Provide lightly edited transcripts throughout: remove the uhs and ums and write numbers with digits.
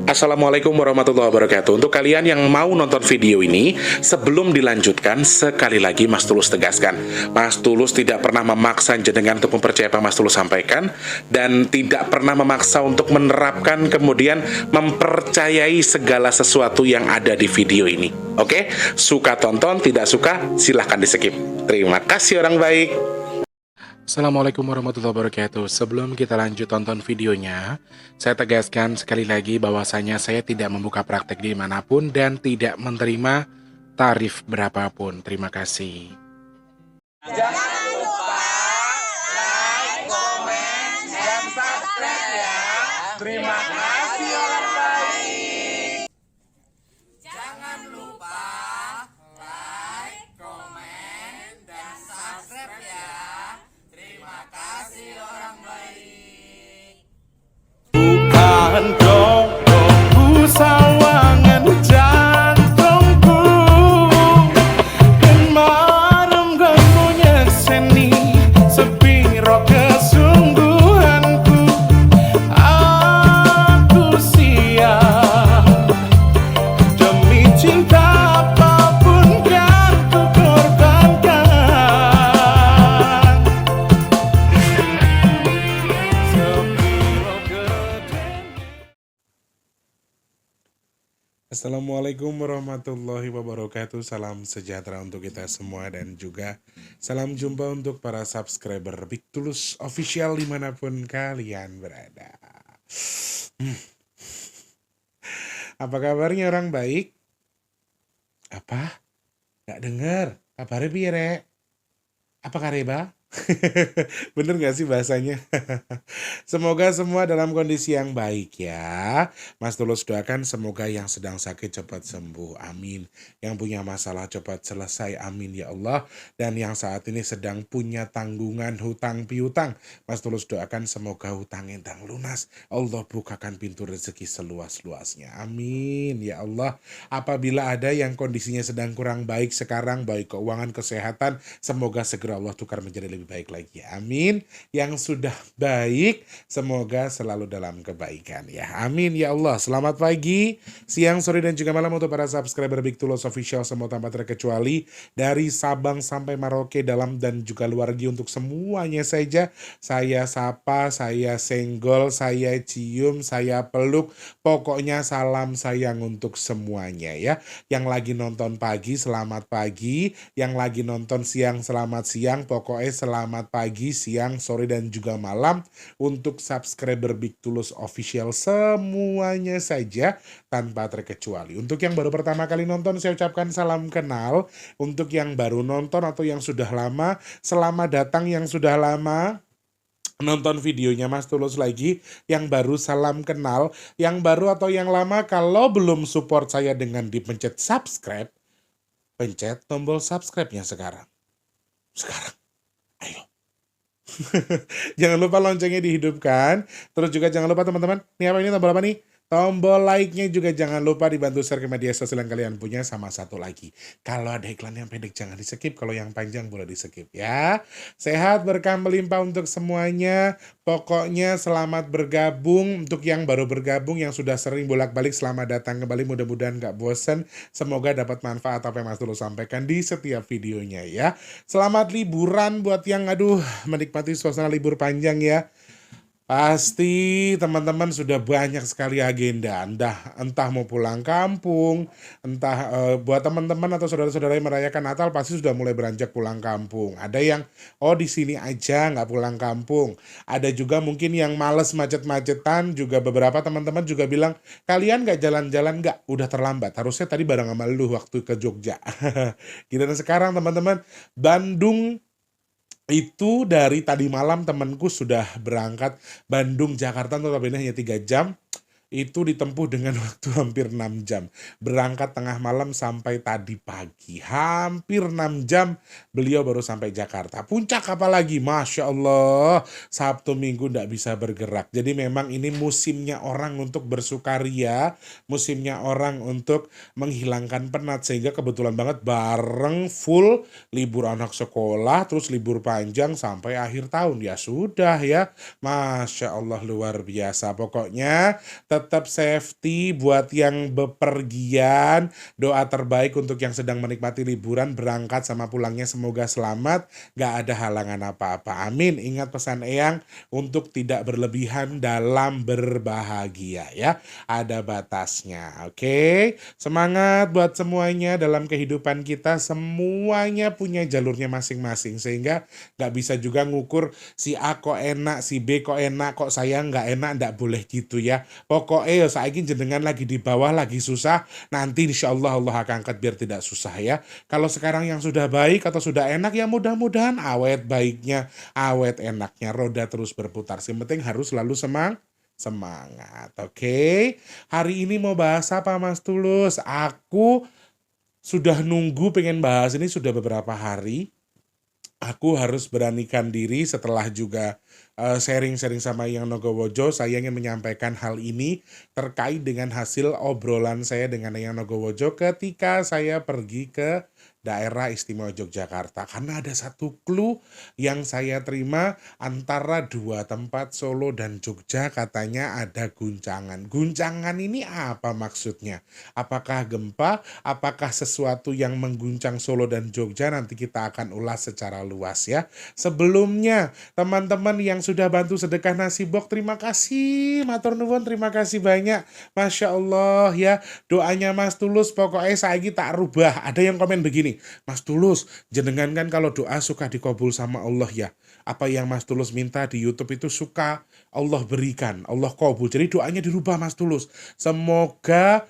Assalamualaikum warahmatullahi wabarakatuh. Untuk kalian yang mau nonton video ini, sebelum dilanjutkan, sekali lagi Mas Tulus tegaskan, Mas Tulus tidak pernah memaksa jenengan untuk mempercayai apa Mas Tulus sampaikan, dan tidak pernah memaksa untuk menerapkan kemudian mempercayai segala sesuatu yang ada di video ini. Oke? Suka tonton, tidak suka silahkan di skip. Terima kasih orang baik. Assalamualaikum warahmatullahi wabarakatuh. Sebelum kita lanjut tonton videonya, saya tegaskan sekali lagi bahwasanya saya tidak membuka praktek dimanapun dan tidak menerima tarif berapapun. Terima kasih. Jangan lupa like, komen, dan subscribe ya. Terima kasih orang baik. Jangan lupa like, komen, dan subscribe ya. Terima kasih orang baik. Bukan dongku sawangan jantungku dan marem ganggunya seni sepiro kesungguhanku. Aku siap demi cinta apapun kan ku korbankan. Sepiro gedenya. Assalamualaikum warahmatullahi wabarakatuh. Salam sejahtera untuk kita semua dan juga salam jumpa untuk para subscriber Big Tulus Official dimanapun kalian berada. Apa kabarnya orang baik? Apa? Gak denger? Kabarnya piye, Rek? Apa kareba? Bener gak sih bahasanya? Semoga semua dalam kondisi yang baik ya. Mas Tulus doakan semoga yang sedang sakit cepat sembuh, amin. Yang punya masalah cepat selesai, amin ya Allah. Dan yang saat ini sedang punya tanggungan hutang piutang, Mas Tulus doakan semoga hutang entang lunas. Allah bukakan pintu rezeki seluas-luasnya, amin ya Allah. Apabila ada yang kondisinya sedang kurang baik sekarang, baik keuangan, kesehatan, semoga segera Allah tukar menjadi lebih baik lagi, amin. Yang sudah baik, semoga selalu dalam kebaikan ya, amin ya Allah. Selamat pagi, siang, sore, dan juga malam untuk para subscriber Big Tulus Official semua tanpa terkecuali, dari Sabang sampai Merauke, dalam dan juga luar negeri. Untuk semuanya saja saya sapa, saya senggol, saya cium, saya peluk, pokoknya salam sayang untuk semuanya ya. Yang lagi nonton pagi, selamat pagi. Yang lagi nonton siang, selamat siang. Pokoknya selamat pagi, siang, sore, dan juga malam untuk subscriber Big Tulus Official semuanya saja tanpa terkecuali. Untuk yang baru pertama kali nonton, saya ucapkan salam kenal. Untuk yang baru nonton atau yang sudah lama, selamat datang yang sudah lama nonton videonya Mas Tulus lagi. Yang baru salam kenal, yang baru atau yang lama, kalau belum support saya dengan dipencet subscribe, pencet tombol subscribe-nya sekarang. Ayo. Jangan lupa loncengnya dihidupkan. Terus juga jangan lupa teman-teman, ini apa, ini tombol apa nih? Tombol like-nya juga jangan lupa dibantu share ke media sosial yang kalian punya. Sama satu lagi, kalau ada iklan yang pendek jangan di skip, kalau yang panjang boleh di skip ya. Sehat berkah melimpah untuk semuanya. Pokoknya selamat bergabung. Untuk yang baru bergabung, yang sudah sering bolak-balik, selamat datang kembali. Mudah-mudahan gak bosen. Semoga dapat manfaat apa yang Mas Tulus sampaikan di setiap videonya ya. Selamat liburan buat yang menikmati suasana libur panjang ya. Pasti teman-teman sudah banyak sekali agenda, entah mau pulang kampung, entah buat teman-teman atau saudara-saudara yang merayakan Natal pasti sudah mulai beranjak pulang kampung. Ada yang di sini aja nggak pulang kampung. Ada juga mungkin yang males macet-macetan, juga beberapa teman-teman juga bilang, kalian nggak jalan-jalan nggak? Udah terlambat, harusnya tadi bareng sama lu waktu ke Jogja. Giliran sekarang teman-teman, Bandung itu dari tadi malam temanku sudah berangkat. Bandung Jakarta notabene hanya 3 jam. Itu ditempuh dengan waktu hampir 6 jam. Berangkat tengah malam sampai tadi pagi. Hampir 6 jam beliau baru sampai Jakarta. Puncak apalagi, Masya Allah. Sabtu Minggu nggak bisa bergerak. Jadi memang ini musimnya orang untuk bersukaria. Musimnya orang untuk menghilangkan penat. Sehingga kebetulan banget bareng full libur anak sekolah. Terus libur panjang sampai akhir tahun. Ya sudah ya. Masya Allah luar biasa. Pokoknya tetap tetap safety buat yang bepergian. Doa terbaik untuk yang sedang menikmati liburan, berangkat sama pulangnya semoga selamat, gak ada halangan apa-apa. Amin. Ingat pesan Eyang untuk tidak berlebihan dalam berbahagia ya. Ada batasnya. Oke. Semangat buat semuanya dalam kehidupan kita. Semuanya punya jalurnya masing-masing. Sehingga gak bisa juga ngukur si A kok enak, si B kok enak, kok saya nggak enak, nggak boleh gitu ya. Pokoknya ya saiki jenengan lagi di bawah, lagi susah, nanti insya Allah Allah akan angkat biar tidak susah ya. Kalau sekarang yang sudah baik atau sudah enak ya mudah-mudahan awet baiknya, awet enaknya, roda terus berputar. Yang penting harus selalu semangat. Oke. Hari ini mau bahas apa Mas Tulus? Aku sudah nunggu pengen bahas ini sudah beberapa hari. Aku harus beranikan diri setelah juga sharing-sharing sama Yang Nogowojo. Saya ingin menyampaikan hal ini terkait dengan hasil obrolan saya dengan Yang Nogowojo ketika saya pergi ke daerah istimewa Yogyakarta. Karena ada satu clue yang saya terima antara dua tempat Solo dan Jogja, katanya ada guncangan. Guncangan ini apa maksudnya? Apakah gempa? Apakah sesuatu yang mengguncang Solo dan Jogja? Nanti kita akan ulas secara luas ya. Sebelumnya, teman-teman yang sudah bantu sedekah nasi box, terima kasih. Matur nuwun, terima kasih banyak. Masya Allah ya. Doanya Mas Tulus pokoknya saya tak rubah. Ada yang komen begini, Mas Tulus, jenengan kan kalau doa suka dikabul sama Allah ya. Apa yang Mas Tulus minta di YouTube itu suka Allah berikan, Allah kabul. Jadi doanya dirubah Mas Tulus. Semoga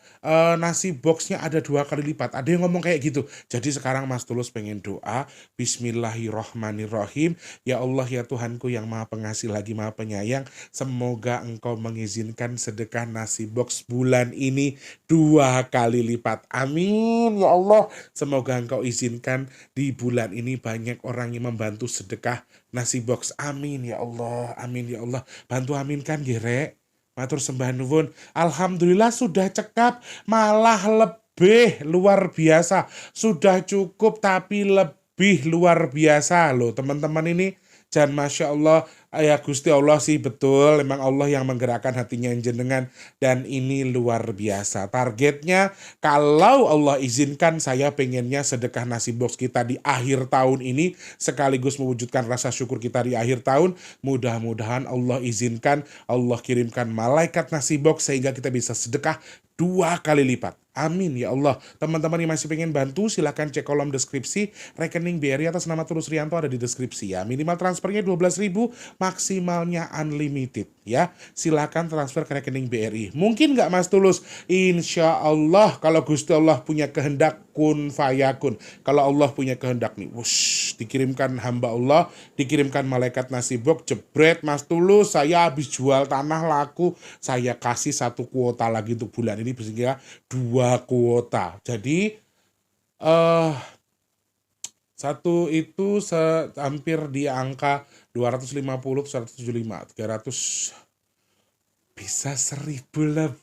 nasi boxnya ada 2 kali lipat. Ada yang ngomong kayak gitu. Jadi sekarang Mas Tulus pengen doa, Bismillahirrahmanirrahim. Ya Allah ya Tuhanku yang maha pengasih lagi maha penyayang. Semoga engkau mengizinkan sedekah nasi box bulan ini 2 kali lipat. Amin ya Allah. Semoga engkau izinkan di bulan ini banyak orang yang membantu sedekah nasi box. Amin ya Allah. Amin ya Allah. Bantu aminkan Gerek. Matur sembah nuwun. Alhamdulillah sudah cekap, malah lebih luar biasa. Sudah cukup tapi lebih luar biasa loh teman-teman ini. Dan Masya Allah, ya Gusti Allah sih betul, memang Allah yang menggerakkan hatinya jenengan. Dan ini luar biasa. Targetnya kalau Allah izinkan, saya pengennya sedekah nasi box kita di akhir tahun ini sekaligus mewujudkan rasa syukur kita di akhir tahun. Mudah-mudahan Allah izinkan, Allah kirimkan malaikat nasi box sehingga kita bisa sedekah 2 kali lipat. Amin ya Allah. Teman-teman yang masih pengen bantu silahkan cek kolom deskripsi. Rekening BRI atas nama Tulus Rianto ada di deskripsi ya. Minimal transfernya 12.000, maksimalnya unlimited ya. Silahkan transfer ke rekening BRI. Mungkin nggak Mas Tulus? Insya Allah kalau Gusti Allah punya kehendak, kun fayakun. Kalau Allah punya kehendak nih, wush, dikirimkan hamba Allah, dikirimkan malaikat nasi box, jebret Mas Tulus, saya habis jual tanah laku, saya kasih 1 kuota lagi untuk bulan ini sehingga 2 kuota. Jadi satu itu hampir di angka 250, 175, 300, bisa 1.000 lebih.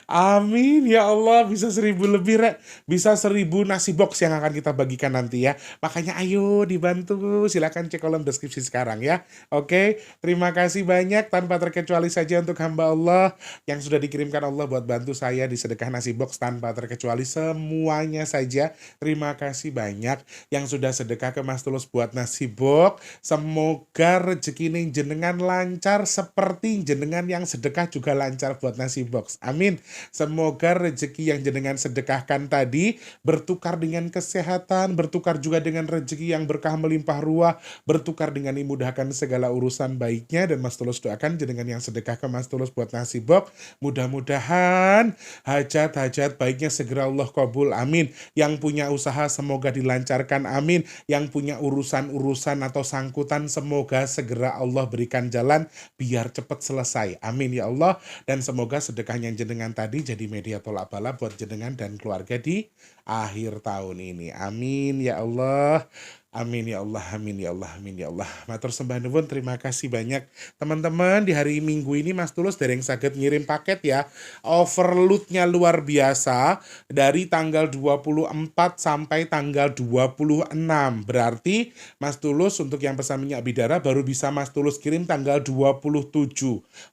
Amin ya Allah, bisa 1.000 lebih Rek. Bisa 1.000 nasi box yang akan kita bagikan nanti ya. Makanya ayo dibantu, silakan cek kolom deskripsi sekarang ya. Oke, terima kasih banyak tanpa terkecuali saja untuk hamba Allah yang sudah dikirimkan Allah buat bantu saya di sedekah nasi box, tanpa terkecuali semuanya saja. Terima kasih banyak yang sudah sedekah ke Mas Tulus buat nasi box. Semoga rezeki ning jenengan lancar seperti jenengan yang sedekah juga lancar buat nasi box. Amin. Semoga rezeki yang jenengan sedekahkan tadi bertukar dengan kesehatan, bertukar juga dengan rezeki yang berkah melimpah ruah, bertukar dengan dimudahkan segala urusan baiknya. Dan Mas Tulus doakan jenengan yang sedekah ke Mas Tulus buat nasi box, mudah-mudahan hajat-hajat baiknya segera Allah kabul. Amin. Yang punya usaha semoga dilancarkan. Amin. Yang punya urusan-urusan atau sangkutan semoga segera Allah berikan jalan biar cepat selesai. Amin ya Allah. Dan semoga sedekahnya jenengan tadi jadi media tolak bala buat jenengan dan keluarga di akhir tahun ini. Amin ya Allah. Amin ya Allah, amin ya Allah, amin ya Allah. Matur sembah nuwun, terima kasih banyak teman-teman. Di hari Minggu ini Mas Tulus dereng saged ngirim paket ya. Overloadnya luar biasa dari tanggal 24 sampai tanggal 26. Berarti Mas Tulus untuk yang pesan minyak bidara baru bisa Mas Tulus kirim tanggal 27.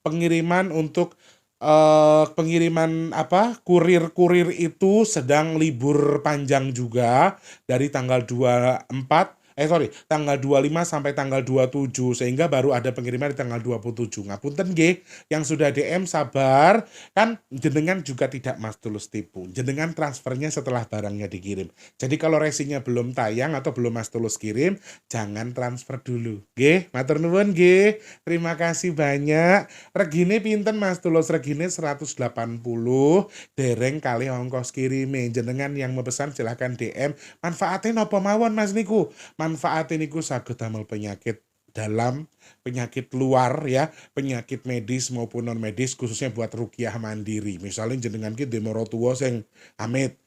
Pengiriman untuk pengiriman apa kurir-kurir itu sedang libur panjang juga dari tanggal 24 tanggal 25 sampai tanggal 27 sehingga baru ada pengiriman di tanggal 27. Ngapunten nggih yang sudah DM sabar kan jenengan juga tidak Mas Tulus tipu. Jenengan transfernya setelah barangnya dikirim. Jadi kalau resinya belum tayang atau belum Mas Tulus kirim, jangan transfer dulu. Nggih, matur nuwun nggih. Terima kasih banyak. Regine pinten Mas Tulus? Regine 180 dereng kali ongkos kirime. Jenengan yang memesan silahkan DM. Manfaatnya napa mawon Mas niku? Manfaatnya niku saged damel penyakit dalam, penyakit luar ya, penyakit medis maupun non medis khususnya buat rukiah mandiri. Misalnya jenengan ki duwe maratuwa sing amit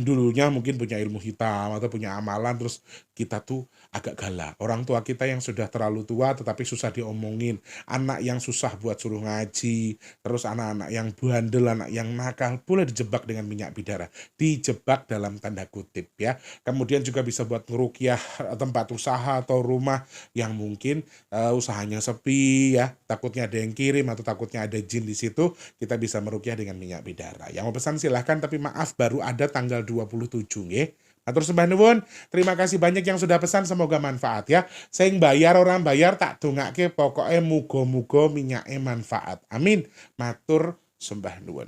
dulunya mungkin punya ilmu hitam atau punya amalan terus kita tuh agak galak. Orang tua kita yang sudah terlalu tua tetapi susah diomongin, anak yang susah buat suruh ngaji, terus anak-anak yang bandel, anak yang nakal boleh dijebak dengan minyak bidara. Dijebak dalam tanda kutip ya. Kemudian juga bisa buat ngerukiah tempat usaha atau rumah yang mungkin usahanya sepi ya, takutnya ada yang kirim atau takutnya ada jin di situ, kita bisa merukiah dengan minyak bidara. Yang mau pesan silahkan tapi maaf baru ada tanggal 27 nggih. Atur sembah nuwun. Terima kasih banyak yang sudah pesan semoga manfaat ya. Sing bayar orang bayar tak dongake pokoknya muga-muga minyake manfaat. Amin. Matur sembah nuwun.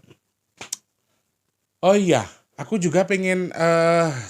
Oh iya, aku juga pengen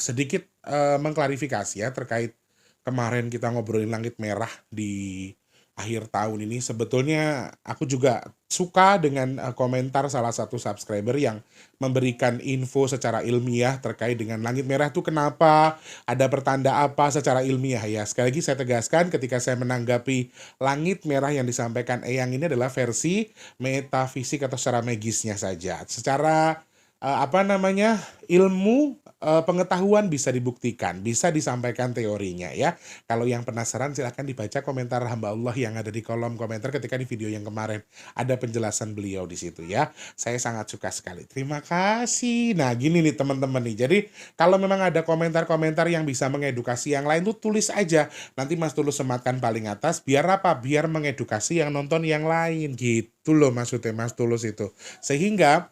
sedikit mengklarifikasi ya terkait kemarin kita ngobrolin langit merah di akhir tahun ini. Sebetulnya aku juga suka dengan komentar salah satu subscriber yang memberikan info secara ilmiah terkait dengan langit merah itu kenapa, ada pertanda apa secara ilmiah ya. Sekali lagi saya tegaskan ketika saya menanggapi langit merah yang disampaikan Eyang ini adalah versi metafisik atau secara magisnya saja. Secara apa namanya ilmu pengetahuan bisa dibuktikan, bisa disampaikan teorinya ya. Kalau yang penasaran silahkan dibaca komentar hamba Allah yang ada di kolom komentar ketika di video yang kemarin ada penjelasan beliau di situ ya. Saya sangat suka sekali. Terima kasih. Nah gini nih teman-teman nih. Jadi kalau memang ada komentar-komentar yang bisa mengedukasi yang lain tuh tulis aja. Nanti Mas Tulus sematkan paling atas. Biar apa? Biar mengedukasi yang nonton yang lain gitu loh maksudnya Mas Tulus itu. Sehingga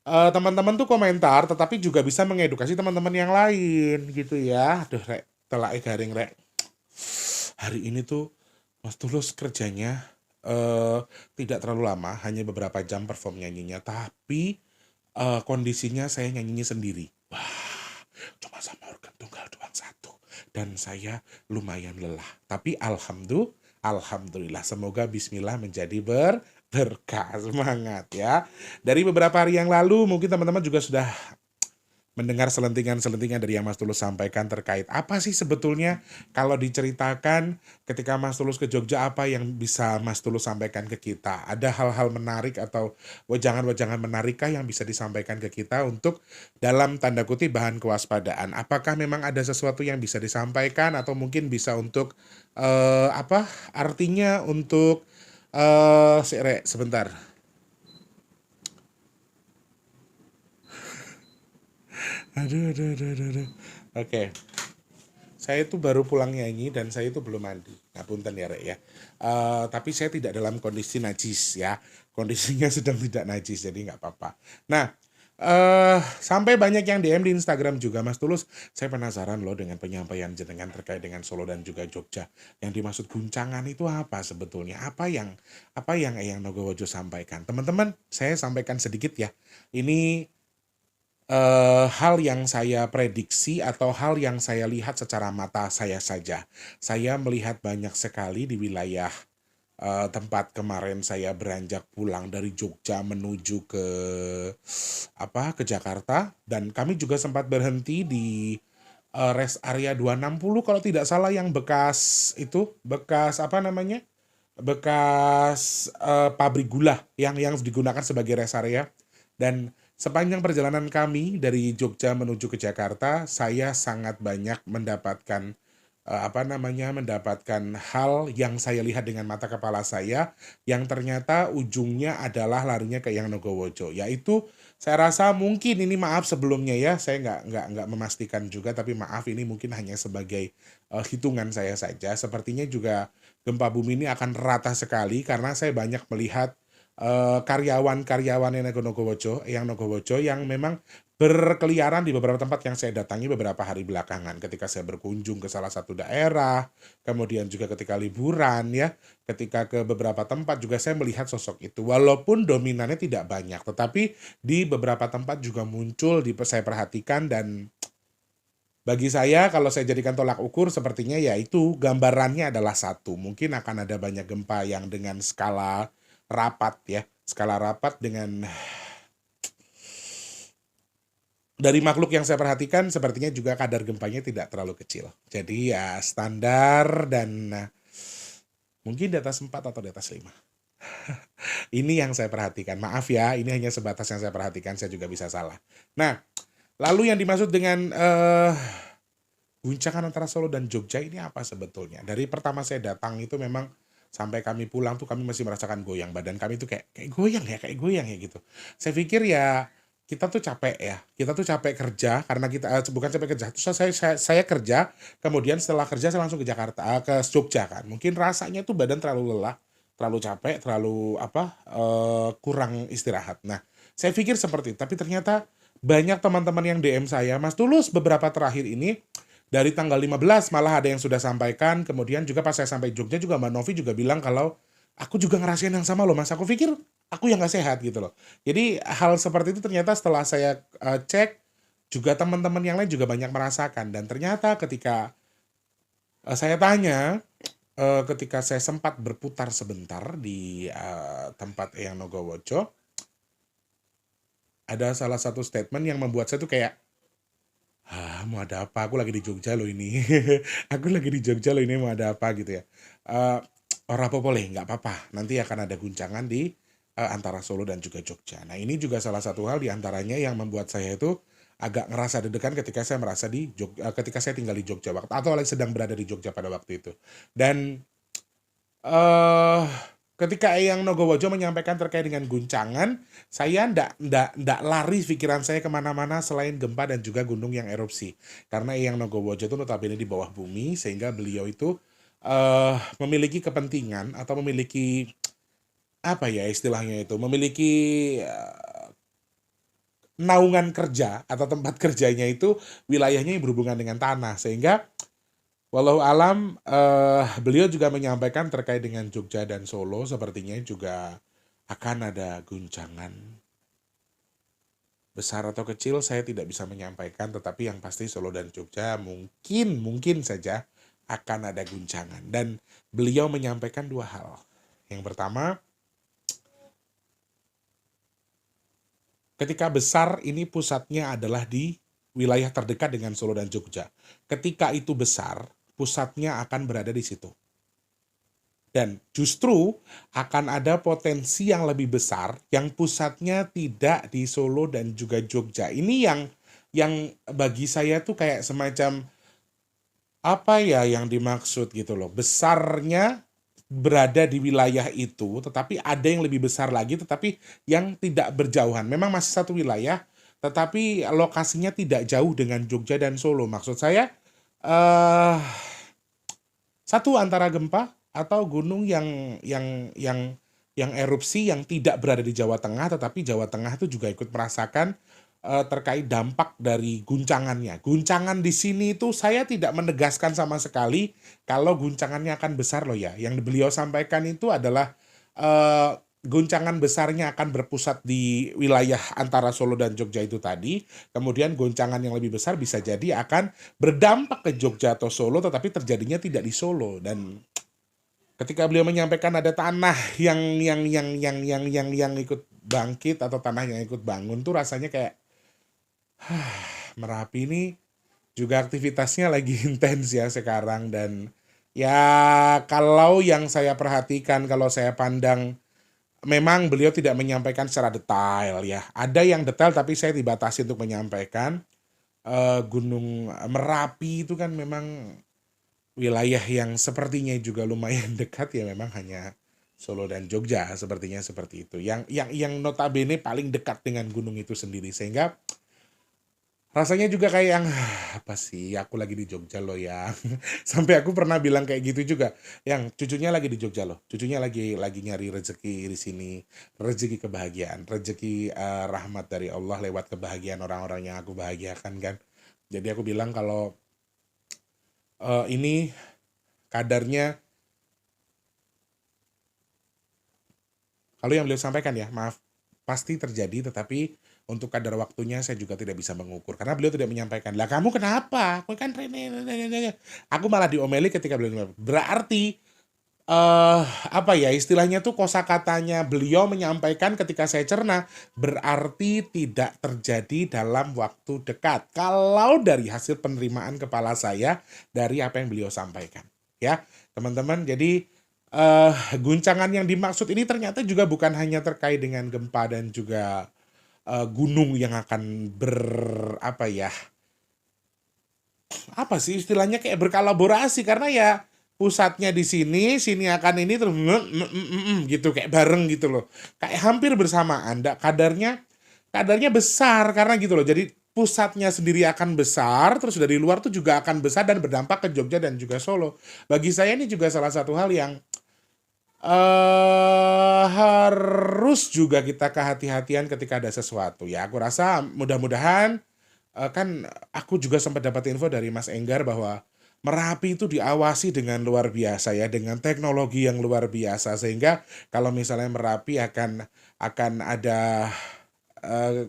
teman-teman tuh komentar tetapi juga bisa mengedukasi teman-teman yang lain gitu ya. Aduh rek, telake garing rek. Hari ini tuh Mas Tulus kerjanya tidak terlalu lama, hanya beberapa jam perform nyanyinya, tapi kondisinya saya nyanyinya sendiri. Wah, cuma sama organ tunggal doang satu dan saya lumayan lelah. Tapi alhamdulillah semoga bismillah menjadi berkah. Semangat ya. Dari beberapa hari yang lalu mungkin teman-teman juga sudah mendengar selentingan-selentingan dari yang Mas Tulus sampaikan terkait apa sih sebetulnya kalau diceritakan ketika Mas Tulus ke Jogja apa yang bisa Mas Tulus sampaikan ke kita. Ada hal-hal menarik atau wejangan-wejangan menarikkah yang bisa disampaikan ke kita untuk dalam tanda kutip bahan kewaspadaan. Apakah memang ada sesuatu yang bisa disampaikan atau mungkin bisa untuk apa artinya untuk sebentar. Aduh. Oke. Saya itu baru pulang nyanyi dan saya itu belum mandi. Ngapunten ya Rek ya. Tapi saya tidak dalam kondisi najis ya. Kondisinya sedang tidak najis jadi nggak apa-apa. Nah, sampai banyak yang DM di Instagram juga Mas Tulus. Saya penasaran loh dengan penyampaian jenengan terkait dengan Solo dan juga Jogja. Yang dimaksud guncangan itu apa sebetulnya? Apa yang Eyang Nogowojo sampaikan? Teman-teman, saya sampaikan sedikit ya. Ini hal yang saya prediksi atau hal yang saya lihat secara mata saya saja. Saya melihat banyak sekali di wilayah tempat kemarin saya beranjak pulang dari Jogja menuju ke Jakarta dan kami juga sempat berhenti di rest area 260 kalau tidak salah yang bekas apa namanya? Bekas pabrik gula yang digunakan sebagai rest area dan sepanjang perjalanan kami dari Jogja menuju ke Jakarta, saya sangat banyak mendapatkan mendapatkan hal yang saya lihat dengan mata kepala saya yang ternyata ujungnya adalah larinya ke Eyang Nogowojo. Yaitu saya rasa mungkin ini maaf sebelumnya ya, saya nggak memastikan juga tapi maaf ini mungkin hanya sebagai hitungan saya saja. Sepertinya juga gempa bumi ini akan rata sekali karena saya banyak melihat karyawan-karyawan Eyang Nogowoco yang memang berkeliaran di beberapa tempat yang saya datangi beberapa hari belakangan ketika saya berkunjung ke salah satu daerah, kemudian juga ketika liburan ya, ketika ke beberapa tempat juga saya melihat sosok itu. Walaupun dominannya tidak banyak, tetapi di beberapa tempat juga muncul saya perhatikan dan bagi saya kalau saya jadikan tolak ukur sepertinya ya itu gambarannya adalah satu. Mungkin akan ada banyak gempa yang dengan skala rapat ya, skala rapat dengan dari makhluk yang saya perhatikan sepertinya juga kadar gempanya tidak terlalu kecil. Jadi ya standar dan mungkin di atas 4 atau di atas 5. Ini yang saya perhatikan. Maaf ya, ini hanya sebatas yang saya perhatikan, saya juga bisa salah. Nah, lalu yang dimaksud dengan guncangan antara Solo dan Jogja ini apa sebetulnya? Dari pertama saya datang itu memang sampai kami pulang tuh kami masih merasakan goyang. Badan kami tuh kayak kayak goyang ya gitu. Saya pikir ya kita tuh capek ya, kita tuh capek kerja karena kita bukan capek kerja. Terus saya kerja, kemudian setelah kerja saya langsung ke Jakarta, ke Jogja kan. Mungkin rasanya tuh badan terlalu lelah, terlalu capek, terlalu kurang istirahat. Nah, saya pikir seperti itu, tapi ternyata banyak teman-teman yang DM saya, Mas Tulus beberapa terakhir ini dari tanggal 15 malah ada yang sudah sampaikan, kemudian juga pas saya sampai Jogja juga Mbak Novi juga bilang kalau aku juga ngerasain yang sama loh Mas, aku pikir aku yang gak sehat gitu loh. Jadi hal seperti itu ternyata setelah saya cek, juga teman-teman yang lain juga banyak merasakan. Dan ternyata ketika saya tanya, ketika saya sempat berputar sebentar di tempat Eyang Nogowoco, ada salah satu statement yang membuat saya tuh kayak, mau ada apa? Aku lagi di Jogja loh ini. Aku lagi di Jogja loh ini, mau ada apa gitu ya. Ora apa-apa leh, nggak apa-apa. Nanti akan ada guncangan di antara Solo dan juga Jogja. Nah ini juga salah satu hal di antaranya yang membuat saya itu agak ngerasa deg-degan ketika saya merasa di Jogja, ketika saya tinggal di Jogja waktu atau lagi sedang berada di Jogja pada waktu itu. Dan eh ketika Eyang Nogowoco menyampaikan terkait dengan guncangan, saya ndak lari pikiran saya kemana-mana selain gempa dan juga gunung yang erupsi. Karena Eyang Nogowoco itu notabene di bawah bumi, sehingga beliau itu memiliki kepentingan atau memiliki apa ya istilahnya itu, memiliki naungan kerja atau tempat kerjanya itu wilayahnya yang berhubungan dengan tanah, sehingga walau alam beliau juga menyampaikan terkait dengan Jogja dan Solo sepertinya juga akan ada guncangan besar atau kecil saya tidak bisa menyampaikan, tetapi yang pasti Solo dan Jogja mungkin saja akan ada guncangan. Dan beliau menyampaikan dua hal. Yang pertama, ketika besar ini pusatnya adalah di wilayah terdekat dengan Solo dan Jogja. Ketika itu besar, pusatnya akan berada di situ. Dan justru akan ada potensi yang lebih besar yang pusatnya tidak di Solo dan juga Jogja. Ini yang bagi saya tuh kayak semacam apa ya yang dimaksud gitu loh. Besarnya berada di wilayah itu, tetapi ada yang lebih besar lagi, tetapi yang tidak berjauhan. Memang masih satu wilayah, tetapi lokasinya tidak jauh dengan Jogja dan Solo. Maksud saya, eh satu antara gempa atau gunung yang erupsi yang tidak berada di Jawa Tengah, tetapi Jawa Tengah itu juga ikut merasakan terkait dampak dari guncangannya. Guncangan di sini itu saya tidak menegaskan sama sekali kalau guncangannya akan besar loh ya. Yang beliau sampaikan itu adalah guncangan besarnya akan berpusat di wilayah antara Solo dan Jogja itu tadi. Kemudian guncangan yang lebih besar bisa jadi akan berdampak ke Jogja atau Solo, tetapi terjadinya tidak di Solo. Dan ketika beliau menyampaikan ada tanah yang ikut bangkit atau tanah yang ikut bangun tuh rasanya kayak Merapi ini juga aktivitasnya lagi intens ya sekarang. Dan ya kalau yang saya perhatikan, kalau saya pandang, memang beliau tidak menyampaikan secara detail ya. Ada yang detail tapi saya dibatasi untuk menyampaikan. Gunung Merapi itu kan memang wilayah yang sepertinya juga lumayan dekat ya, memang hanya Solo dan Jogja sepertinya seperti itu. Yang notabene paling dekat dengan gunung itu sendiri, sehingga Rasanya juga kayak yang apa sih, aku lagi di Jogja loh yang sampai aku pernah bilang kayak gitu juga, yang cucunya lagi di Jogja loh, cucunya lagi nyari rezeki di sini, rezeki kebahagiaan, rezeki rahmat dari Allah lewat kebahagiaan orang-orang yang aku bahagiakan kan. Jadi aku bilang kalau ini kadarnya, kalau yang beliau sampaikan ya, maaf, pasti terjadi, tetapi untuk kadar waktunya saya juga tidak bisa mengukur. Karena beliau tidak menyampaikan, lah kamu kenapa? Aku kan aku malah diomeli ketika beliau berarti apa ya istilahnya tuh kosakatanya beliau menyampaikan ketika saya cerna berarti tidak terjadi dalam waktu dekat. Kalau dari hasil penerimaan kepala saya dari apa yang beliau sampaikan, ya teman-teman. Jadi guncangan yang dimaksud ini ternyata juga bukan hanya terkait dengan gempa dan juga gunung yang akan apa ya, apa sih istilahnya kayak berkolaborasi karena ya pusatnya di sini, sini akan ini terus gitu kayak bareng gitu loh. Kayak hampir bersamaan, kadarnya besar karena gitu loh. Jadi pusatnya sendiri akan besar, terus dari luar tuh juga akan besar dan berdampak ke Jogja dan juga Solo. Bagi saya ini juga salah satu hal yang harus juga kita kehati-hatian ketika ada sesuatu ya. Aku rasa mudah-mudahan kan aku juga sempat dapat info dari Mas Enggar bahwa Merapi itu diawasi dengan luar biasa ya, dengan teknologi yang luar biasa sehingga kalau misalnya Merapi akan ada eh,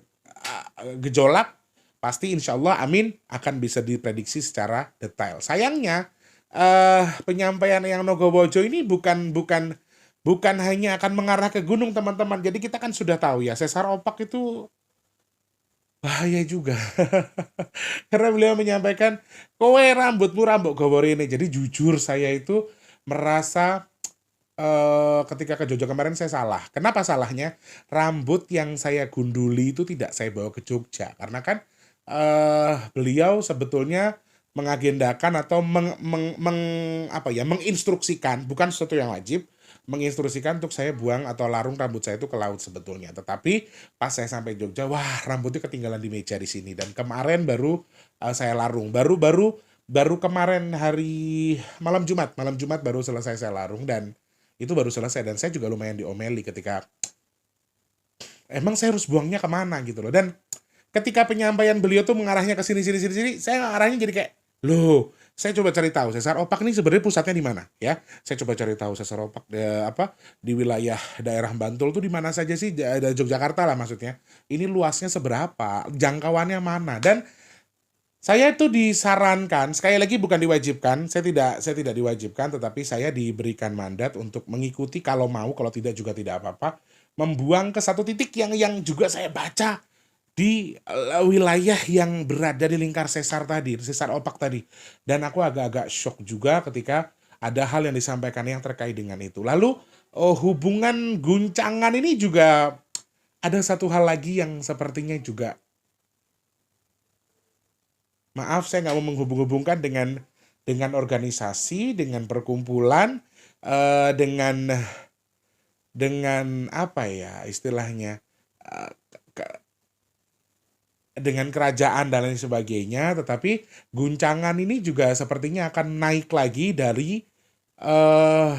gejolak, pasti insya Allah amin akan bisa diprediksi secara detail. Sayangnya penyampaian yang Nogowojo ini bukan hanya akan mengarah ke gunung teman-teman. Jadi kita kan sudah tahu ya sesar opak itu bahaya juga. Karena beliau menyampaikan, kowe rambutmu rambut gowor ini. Jadi jujur saya itu merasa ketika ke Jogja kemarin saya salah. Kenapa salahnya? Rambut yang saya gunduli itu tidak saya bawa ke Jogja. Karena kan beliau sebetulnya mengagendakan atau apa ya, menginstruksikan, bukan sesuatu yang wajib, menginstruksikan untuk saya buang atau larung rambut saya itu ke laut sebetulnya. Tetapi pas saya sampai Jogja, wah rambutnya ketinggalan di meja di sini dan kemarin baru saya larung. Baru kemarin hari malam Jumat baru selesai saya larung dan itu baru selesai dan saya juga lumayan diomeli ketika emang saya harus buangnya kemana gitu loh. Dan ketika penyampaian beliau tuh mengarahnya ke sini sini sini sini, saya arahnya jadi kayak, loh, saya coba cari tahu sesar opak ini sebenarnya pusatnya di mana ya. Saya coba cari tahu sesar opak apa di wilayah daerah Bantul tuh di mana saja sih, ada Yogyakarta lah maksudnya. Ini luasnya seberapa, jangkauannya mana, dan saya itu disarankan, sekali lagi bukan diwajibkan, saya tidak diwajibkan, tetapi saya diberikan mandat untuk mengikuti kalau mau, kalau tidak juga tidak apa-apa, membuang ke satu titik yang juga saya baca di wilayah yang berada di lingkar sesar tadi, sesar opak tadi. Dan aku agak-agak shock juga ketika ada hal yang disampaikan yang terkait dengan itu. Lalu hubungan guncangan ini juga ada satu hal lagi yang sepertinya juga, maaf saya nggak mau menghubung-hubungkan dengan organisasi, dengan perkumpulan, dengan apa ya istilahnya, eh, dengan kerajaan dan lain sebagainya, tetapi guncangan ini juga sepertinya akan naik lagi dari eh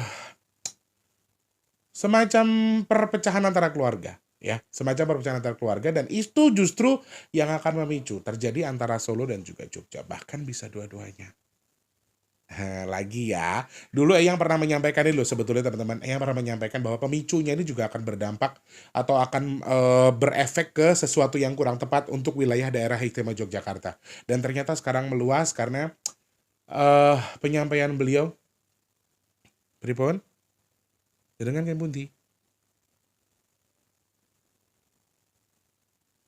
semacam perpecahan antara keluarga, ya, semacam perpecahan antara keluarga, dan itu justru yang akan memicu terjadi antara Solo dan juga Jogja, bahkan bisa dua-duanya. Lagi ya, dulu Eyang pernah menyampaikan ini loh sebetulnya teman-teman, Eyang pernah menyampaikan bahwa pemicunya ini juga akan berdampak atau akan berefek ke sesuatu yang kurang tepat untuk wilayah daerah istimewa Yogyakarta. Dan ternyata sekarang meluas karena penyampaian beliau. Pripun? Dengan kan pundi?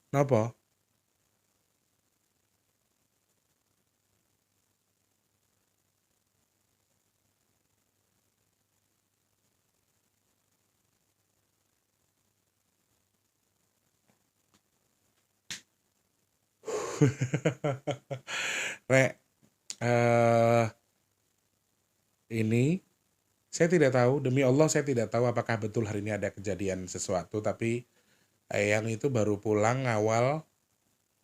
Napa? Rek, eh ini saya tidak tahu, demi Allah saya tidak tahu apakah betul hari ini ada kejadian sesuatu, tapi Eyang itu baru pulang ngawal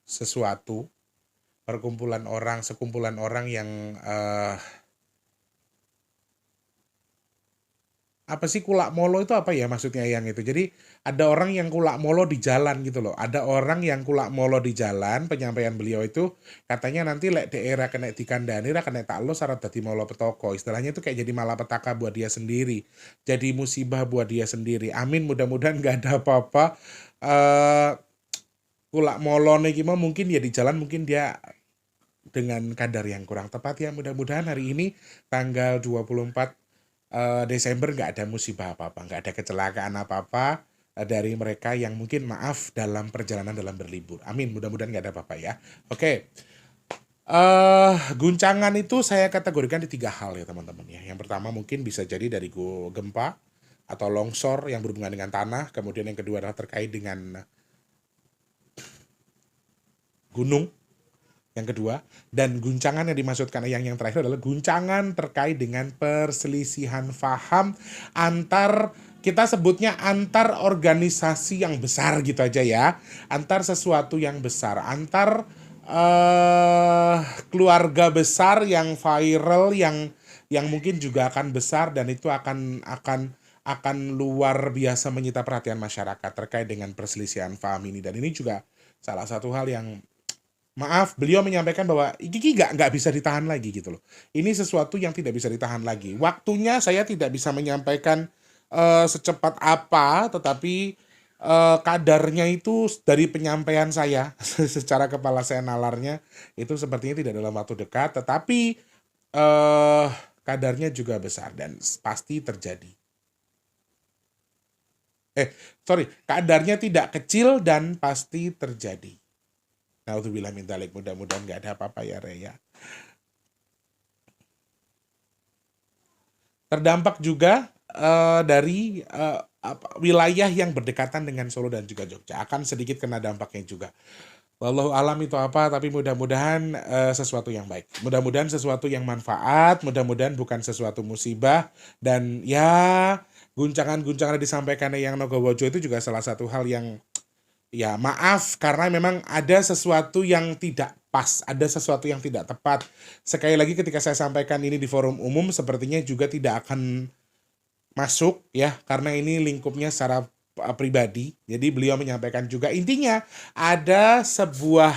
sesuatu perkumpulan orang, sekumpulan orang yang apa sih kulak molo itu apa ya maksudnya yang itu. Jadi ada orang yang kulak molo di jalan gitu loh. Ada orang yang kulak molo di jalan, penyampaian beliau itu katanya nanti lek daerah kena dikandani ra kena taklo syarat dadi molo petoko. Istilahnya itu kayak jadi malapetaka buat dia sendiri. Jadi musibah buat dia sendiri. Amin, mudah-mudahan nggak ada apa-apa. Eh kulak molo nih gimana mungkin ya di jalan mungkin dia dengan kadar yang kurang tepat ya. Mudah-mudahan hari ini tanggal 24 Desember nggak ada musibah apa-apa, nggak ada kecelakaan apa-apa dari mereka yang mungkin maaf dalam perjalanan dalam berlibur. Amin, mudah-mudahan nggak ada apa-apa ya. Oke, guncangan itu saya kategorikan di 3 hal ya teman-teman ya. Yang pertama mungkin bisa jadi dari gempa atau longsor yang berhubungan dengan tanah. Kemudian yang kedua adalah terkait dengan gunung. Yang kedua, dan guncangan yang dimaksudkan yang terakhir adalah guncangan terkait dengan perselisihan paham antar, kita sebutnya antar organisasi yang besar gitu aja ya, antar sesuatu yang besar, antar keluarga besar yang viral, yang mungkin juga akan besar dan itu akan luar biasa menyita perhatian masyarakat terkait dengan perselisihan paham ini. Dan ini juga salah satu hal yang maaf, beliau menyampaikan bahwa ini nggak bisa ditahan lagi gitu loh. Ini sesuatu yang tidak bisa ditahan lagi. Waktunya saya tidak bisa menyampaikan secepat apa, tetapi kadarnya itu dari penyampaian saya secara kepala saya nalarnya itu sepertinya tidak dalam waktu dekat, tetapi kadarnya juga besar dan pasti terjadi. Kadarnya tidak kecil dan pasti terjadi. Naudzubillah min dzalik, mudah-mudahan nggak ada apa-apa ya Reya. Terdampak juga dari wilayah yang berdekatan dengan Solo dan juga Jogja akan sedikit kena dampaknya juga. Wallahu alam itu apa, tapi mudah-mudahan sesuatu yang baik. Mudah-mudahan sesuatu yang manfaat, mudah-mudahan bukan sesuatu musibah. Dan ya guncangan-guncangan yang disampaikan yang Nogowojo itu juga salah satu hal yang ya maaf karena memang ada sesuatu yang tidak pas, ada sesuatu yang tidak tepat. Sekali lagi ketika saya sampaikan ini di forum umum sepertinya juga tidak akan masuk ya karena ini lingkupnya secara pribadi. Jadi beliau menyampaikan juga intinya ada sebuah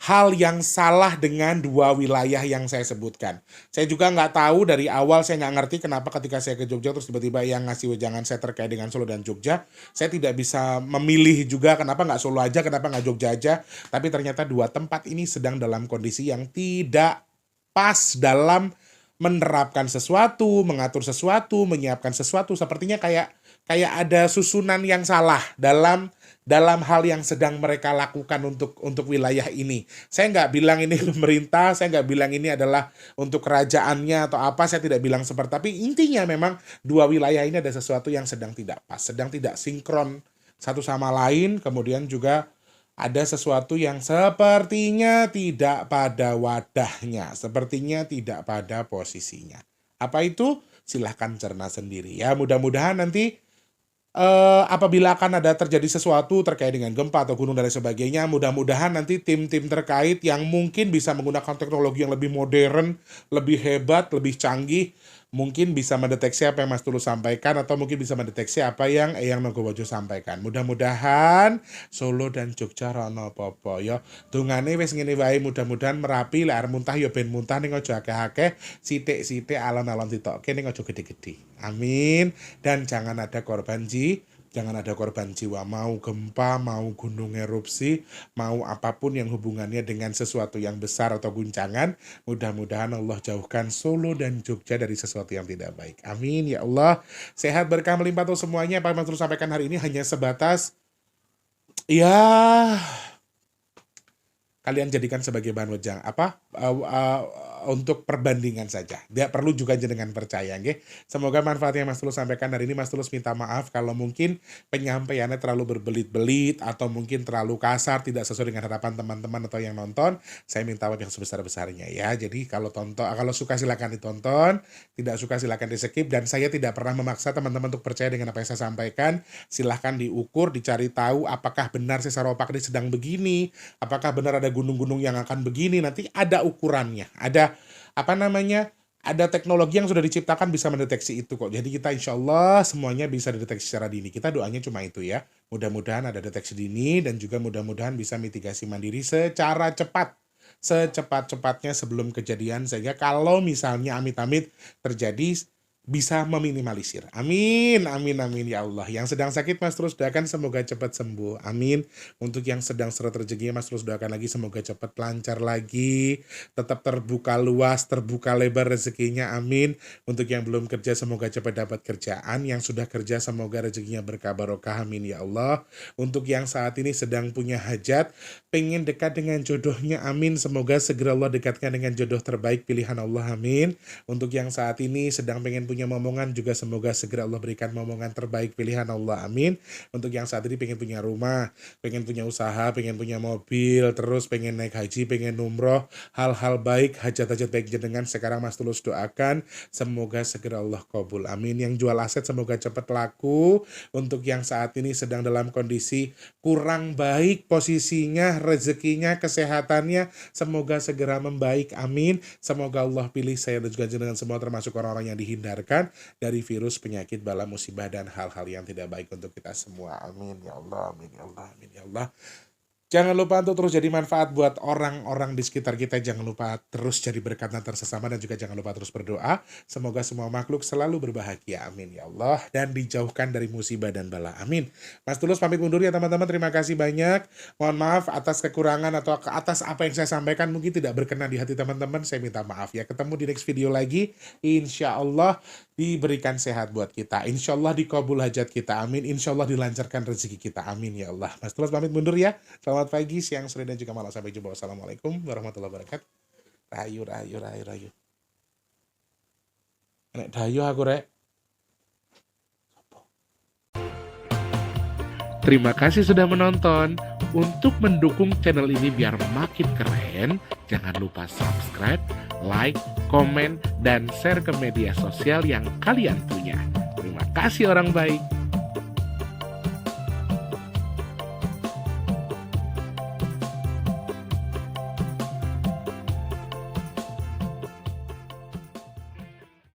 hal yang salah dengan 2 wilayah yang saya sebutkan. Saya juga nggak tahu dari awal, saya nggak ngerti kenapa ketika saya ke Jogja terus tiba-tiba yang ngasih wejangan saya terkait dengan Solo dan Jogja. Saya tidak bisa memilih juga kenapa nggak Solo aja, kenapa nggak Jogja aja. Tapi ternyata 2 tempat ini sedang dalam kondisi yang tidak pas dalam menerapkan sesuatu, mengatur sesuatu, menyiapkan sesuatu. Sepertinya kayak ada susunan yang salah dalam hal yang sedang mereka lakukan untuk wilayah ini. Saya nggak bilang ini pemerintah, saya nggak bilang ini adalah untuk kerajaannya atau apa, saya tidak bilang seperti. Tapi intinya memang 2 wilayah ini ada sesuatu yang sedang tidak pas, sedang tidak sinkron satu sama lain. Kemudian juga ada sesuatu yang sepertinya tidak pada wadahnya, sepertinya tidak pada posisinya. Apa itu? Silahkan cerna sendiri ya. Mudah-mudahan nanti apabila akan ada terjadi sesuatu terkait dengan gempa atau gunung dan lain sebagainya, mudah-mudahan nanti tim-tim terkait yang mungkin bisa menggunakan teknologi yang lebih modern, lebih hebat, lebih canggih, mungkin bisa mendeteksi apa yang Mas Tulus sampaikan atau mungkin bisa mendeteksi apa yang Eyang Nogowojo sampaikan. Mudah-mudahan Solo dan Jogja rono popo ya. Dungane wis ngene wae, mudah-mudahan Merapi lek arep muntah ya ben muntah ning aja akeh-akeh, sithik-sithik alon-alon ditokke ning aja gede-gede. Amin. Dan jangan ada korban jangan ada korban jiwa, mau gempa, mau gunung erupsi, mau apapun yang hubungannya dengan sesuatu yang besar atau guncangan. Mudah-mudahan Allah jauhkan Solo dan Jogja dari sesuatu yang tidak baik. Amin ya Allah. Sehat berkah melimpah untuk semuanya. Apa yang Mas Tulus sampaikan hari ini hanya sebatas ya kalian jadikan sebagai bahan untuk perbandingan saja. Tidak perlu juga jenengan percaya, nggih. Semoga manfaat yang Mas Tulus sampaikan hari ini, Mas Tulus minta maaf kalau mungkin penyampaiannya terlalu berbelit-belit atau mungkin terlalu kasar, tidak sesuai dengan harapan teman-teman atau yang nonton. Saya minta maaf yang sebesar-besarnya ya. Jadi kalau suka silakan ditonton, tidak suka silakan di-skip, dan saya tidak pernah memaksa teman-teman untuk percaya dengan apa yang saya sampaikan. Silahkan diukur, dicari tahu apakah benar sesar opak ini sedang begini, apakah benar ada gunung-gunung yang akan begini. Nanti ada ukurannya, ada teknologi yang sudah diciptakan bisa mendeteksi itu kok. Jadi kita insya Allah semuanya bisa dideteksi secara dini. Kita doanya cuma itu ya. Mudah-mudahan ada deteksi dini dan juga mudah-mudahan bisa mitigasi mandiri secara cepat. Secepat-cepatnya sebelum kejadian, sehingga kalau misalnya amit-amit terjadi bisa meminimalisir. Amin, amin, amin ya Allah. Yang sedang sakit Mas Tulus doakan semoga cepat sembuh. Amin. Untuk yang sedang seret rezekinya Mas Tulus doakan lagi semoga cepat lancar lagi. Tetap terbuka luas, terbuka lebar rezekinya. Amin. Untuk yang belum kerja semoga cepat dapat kerjaan. Yang sudah kerja semoga rezekinya berkah barokah. Amin ya Allah. Untuk yang saat ini sedang punya hajat, pengen dekat dengan jodohnya. Amin. Semoga segera Allah dekatkan dengan jodoh terbaik pilihan Allah. Amin. Untuk yang saat ini sedang pengen punya momongan juga semoga segera Allah berikan momongan terbaik pilihan Allah. Amin. Untuk yang saat ini pengen punya rumah, pengen punya usaha, pengen punya mobil, terus pengen naik haji, pengen umroh, hal-hal baik, hajat-hajat baik jenengan sekarang Mas Tulus doakan semoga segera Allah kabul. Amin. Yang jual aset semoga cepat laku. Untuk yang saat ini sedang dalam kondisi kurang baik posisinya, rezekinya, kesehatannya semoga segera membaik. Amin. Semoga Allah pilih saya dan juga jenengan semua termasuk orang-orang yang dihindarkan dari virus, penyakit, bala, musibah, dan hal-hal yang tidak baik untuk kita semua. Amin ya Allah, amin ya Allah, amin ya Allah. Jangan lupa untuk terus jadi manfaat buat orang-orang di sekitar kita. Jangan lupa terus jadi berkat antar sesama, dan juga jangan lupa terus berdoa. Semoga semua makhluk selalu berbahagia. Amin ya Allah. Dan dijauhkan dari musibah dan bala. Amin. Mas Tulus pamit mundur ya teman-teman. Terima kasih banyak. Mohon maaf atas kekurangan atau atas apa yang saya sampaikan mungkin tidak berkenan di hati teman-teman. Saya minta maaf ya. Ketemu di next video lagi. Insya Allah diberikan sehat buat kita. Insya Allah dikabul hajat kita. Amin. Insya Allah dilancarkan rezeki kita. Amin ya Allah. Mas Tulus pamit mundur ya. Selamat pagi, siang, sore, dan juga malam. Sampai jumpa. Wassalamualaikum warahmatullahi wabarakatuh. Rayu, rayu, rayu, rayu. Nek dayu aku rek. Terima kasih sudah menonton. Untuk mendukung channel ini biar makin keren, jangan lupa subscribe, like, komen, dan share ke media sosial yang kalian punya. Terima kasih orang baik.